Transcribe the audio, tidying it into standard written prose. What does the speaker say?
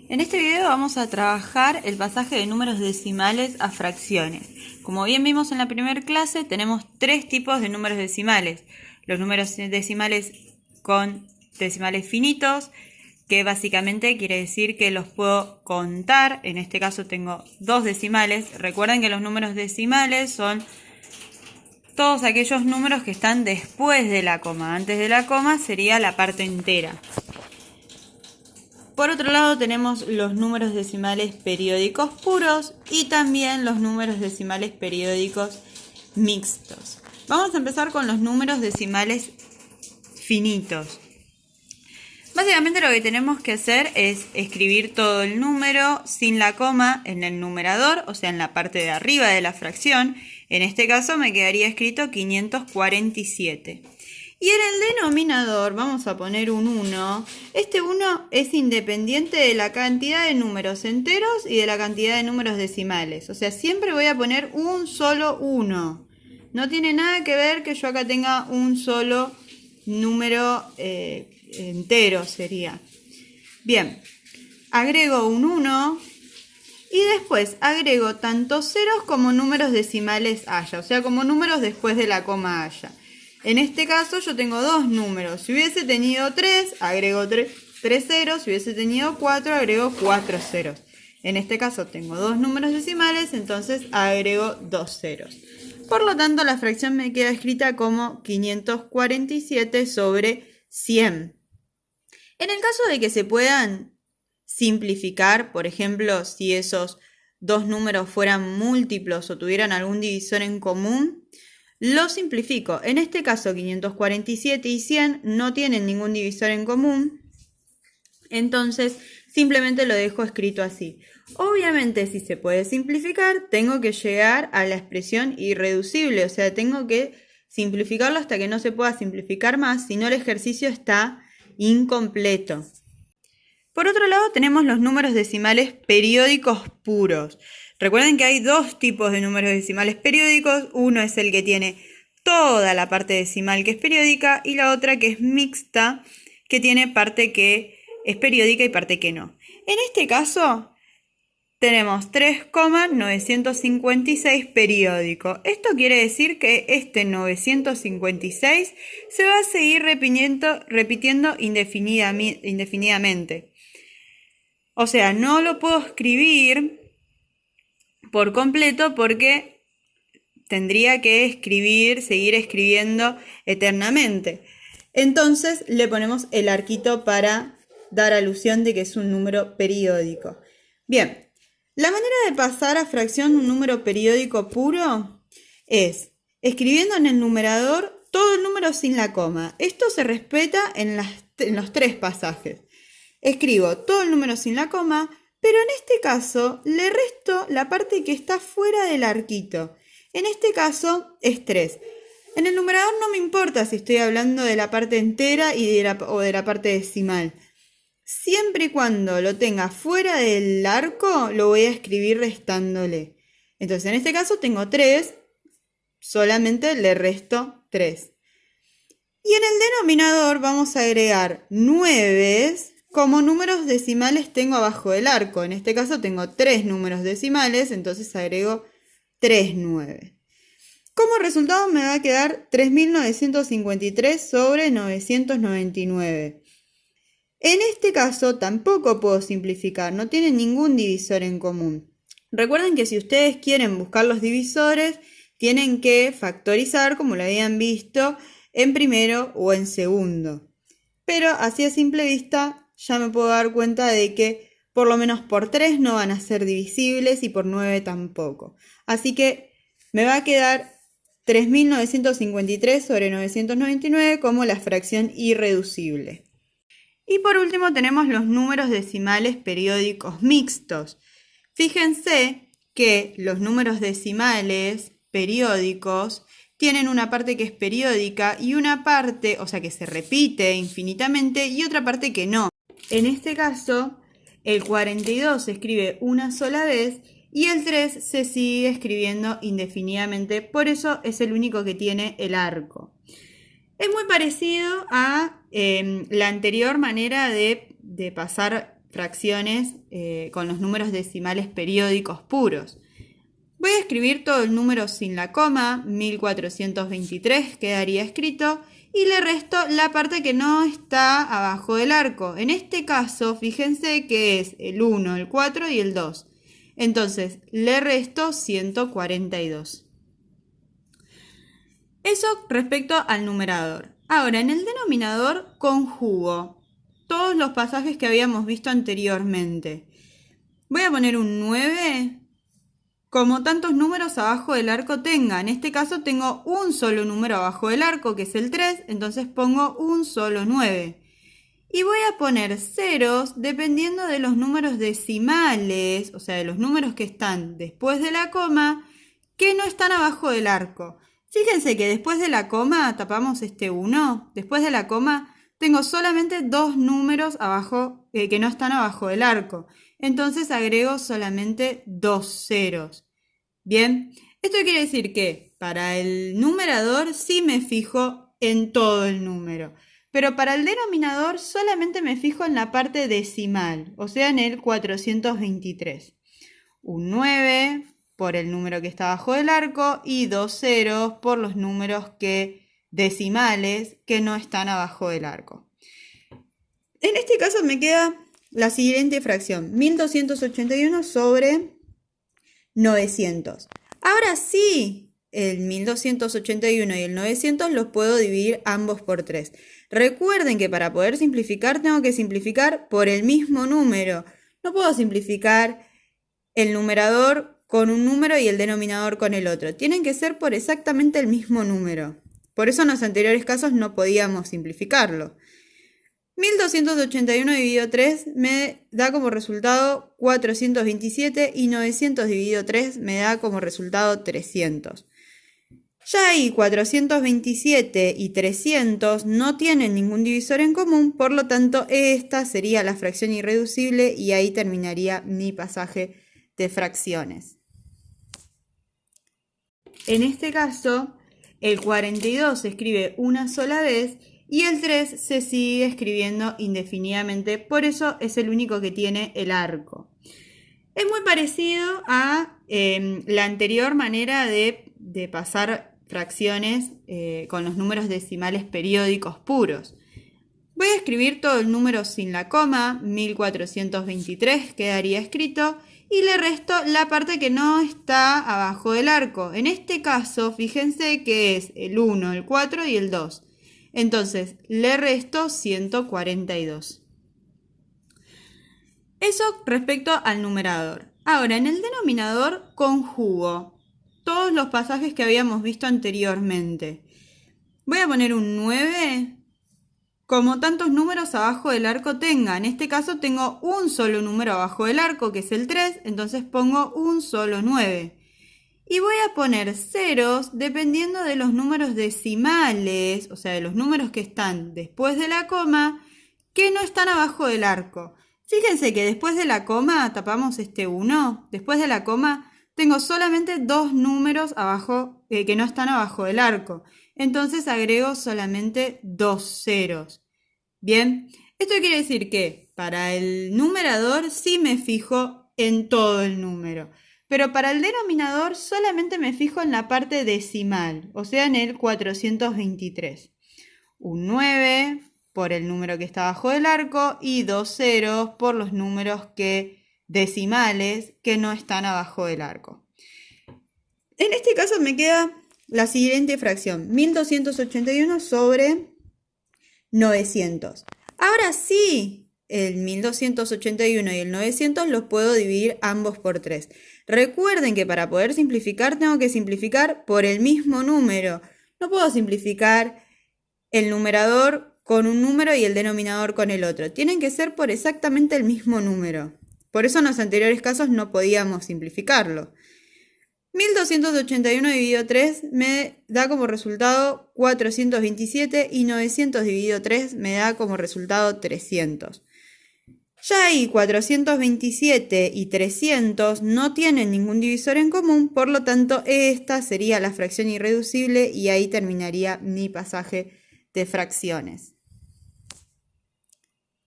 En este video vamos a trabajar el pasaje de números decimales a fracciones. Como bien vimos en la primera clase, tenemos tres tipos de números decimales. Los números decimales con decimales finitos, que básicamente quiere decir que los puedo contar. En este caso tengo dos decimales. Recuerden que los números decimales son todos aquellos números que están después de la coma. Antes de la coma sería la parte entera. Por otro lado tenemos los números decimales periódicos puros y también los números decimales periódicos mixtos. Vamos a empezar con los números decimales finitos. Básicamente lo que tenemos que hacer es escribir todo el número sin la coma en el numerador, o sea en la parte de arriba de la fracción. En este caso me quedaría escrito 547. Y en el denominador vamos a poner un 1. Este 1 es independiente de la cantidad de números enteros y de la cantidad de números decimales. O sea, siempre voy a poner un solo 1. No tiene nada que ver que yo acá tenga un solo número entero, sería. Bien, agrego un 1 y después agrego tanto ceros como números decimales haya. O sea, como números después de la coma haya. En este caso yo tengo dos números. Si hubiese tenido 3, agrego 3 ceros. Si hubiese tenido 4, agrego 4 ceros. En este caso tengo dos números decimales, entonces agrego 2 ceros. Por lo tanto, la fracción me queda escrita como 547 sobre 100. En el caso de que se puedan simplificar, por ejemplo, si esos dos números fueran múltiplos o tuvieran algún divisor en común, lo simplifico. En este caso 547 y 100 no tienen ningún divisor en común, entonces simplemente lo dejo escrito así. Obviamente si se puede simplificar tengo que llegar a la expresión irreducible, o sea tengo que simplificarlo hasta que no se pueda simplificar más, si no el ejercicio está incompleto. Por otro lado tenemos los números decimales periódicos puros. Recuerden que hay dos tipos de números decimales periódicos. Uno es el que tiene toda la parte decimal que es periódica y la otra que es mixta, que tiene parte que es periódica y parte que no. En este caso tenemos 3,956 periódico. Esto quiere decir que este 956 se va a seguir repitiendo indefinidamente. O sea, no lo puedo escribir por completo porque tendría que seguir escribiendo eternamente. Entonces le ponemos el arquito para dar alusión de que es un número periódico. Bien, la manera de pasar a fracción un número periódico puro es escribiendo en el numerador todo el número sin la coma. Esto se respeta en los tres pasajes. Escribo todo el número sin la coma, pero en este caso le resto la parte que está fuera del arquito. En este caso es 3. En el numerador no me importa si estoy hablando de la parte entera o de la parte decimal. Siempre y cuando lo tenga fuera del arco, lo voy a escribir restándole. Entonces, en este caso tengo 3, solamente le resto 3. Y en el denominador vamos a agregar 9. Como números decimales tengo abajo del arco. En este caso tengo 3 números decimales, entonces agrego 3 9. Como resultado me va a quedar 3.953 sobre 999. En este caso tampoco puedo simplificar, no tiene ningún divisor en común. Recuerden que si ustedes quieren buscar los divisores, tienen que factorizar, como lo habían visto, en primero o en segundo. Pero así a simple vista ya me puedo dar cuenta de que por lo menos por 3 no van a ser divisibles y por 9 tampoco. Así que me va a quedar 3.953 sobre 999 como la fracción irreducible. Y por último tenemos los números decimales periódicos mixtos. Fíjense que los números decimales periódicos tienen una parte que es periódica y una parte, o sea que se repite infinitamente, y otra parte que no. En este caso, el 42 se escribe una sola vez y el 3 se sigue escribiendo indefinidamente, por eso es el único que tiene el arco. Es muy parecido a la anterior manera de pasar fracciones con los números decimales periódicos puros. Voy a escribir todo el número sin la coma, 1423 quedaría escrito, y le resto la parte que no está abajo del arco. En este caso, fíjense que es el 1, el 4 y el 2. Entonces, le resto 142. Eso respecto al numerador. Ahora, en el denominador conjugo todos los pasajes que habíamos visto anteriormente. Voy a poner un 9 como tantos números abajo del arco tenga. En este caso tengo un solo número abajo del arco, que es el 3, entonces pongo un solo 9. Y voy a poner ceros dependiendo de los números decimales, o sea, de los números que están después de la coma, que no están abajo del arco. Fíjense que después de la coma, tapamos este 1, después de la coma tengo solamente dos números abajo, que no están abajo del arco. Entonces agrego solamente dos ceros. Bien, esto quiere decir que para el numerador sí me fijo en todo el número. Pero para el denominador solamente me fijo en la parte decimal, o sea, en el 423. Un 9 por el número que está abajo del arco y dos ceros por los números decimales que no están abajo del arco. En este caso me queda la siguiente fracción, 1281 sobre 900. Ahora sí, el 1281 y el 900 los puedo dividir ambos por 3. Recuerden que para poder simplificar tengo que simplificar por el mismo número. No puedo simplificar el numerador con un número y el denominador con el otro. Tienen que ser por exactamente el mismo número. Por eso en los anteriores casos no podíamos simplificarlo. 1281 dividido 3 me da como resultado 427 y 900 dividido 3 me da como resultado 300. Ya ahí 427 y 300 no tienen ningún divisor en común, por lo tanto esta sería la fracción irreducible y ahí terminaría mi pasaje de fracciones. En este caso, el 42 se escribe una sola vez y el 3 se sigue escribiendo indefinidamente, por eso es el único que tiene el arco. Es muy parecido a la anterior manera de pasar fracciones con los números decimales periódicos puros. Voy a escribir todo el número sin la coma, 1423 quedaría escrito, y le resto la parte que no está abajo del arco. En este caso, fíjense que es el 1, el 4 y el 2. Entonces, le resto 142. Eso respecto al numerador. Ahora, en el denominador conjugo todos los pasajes que habíamos visto anteriormente. Voy a poner un 9 como tantos números abajo del arco tenga. En este caso tengo un solo número abajo del arco, que es el 3, entonces pongo un solo 9. Y voy a poner ceros dependiendo de los números decimales, o sea, de los números que están después de la coma, que no están abajo del arco. Fíjense que después de la coma, tapamos este 1, después de la coma tengo solamente dos números abajo, que no están abajo del arco. Entonces agrego solamente dos ceros. Bien, esto quiere decir que para el numerador sí me fijo en todo el número. Pero para el denominador solamente me fijo en la parte decimal, o sea, en el 423. Un 9 por el número que está abajo del arco y dos ceros por los números decimales que no están abajo del arco. En este caso me queda la siguiente fracción, 1281 sobre 900. Ahora sí, el 1281 y el 900 los puedo dividir ambos por 3. Recuerden que para poder simplificar tengo que simplificar por el mismo número. No puedo simplificar el numerador con un número y el denominador con el otro. Tienen que ser por exactamente el mismo número. Por eso en los anteriores casos no podíamos simplificarlo. 1281 dividido 3 me da como resultado 427 y 900 dividido 3 me da como resultado 300. Ya ahí 427 y 300 no tienen ningún divisor en común, por lo tanto esta sería la fracción irreducible y ahí terminaría mi pasaje de fracciones.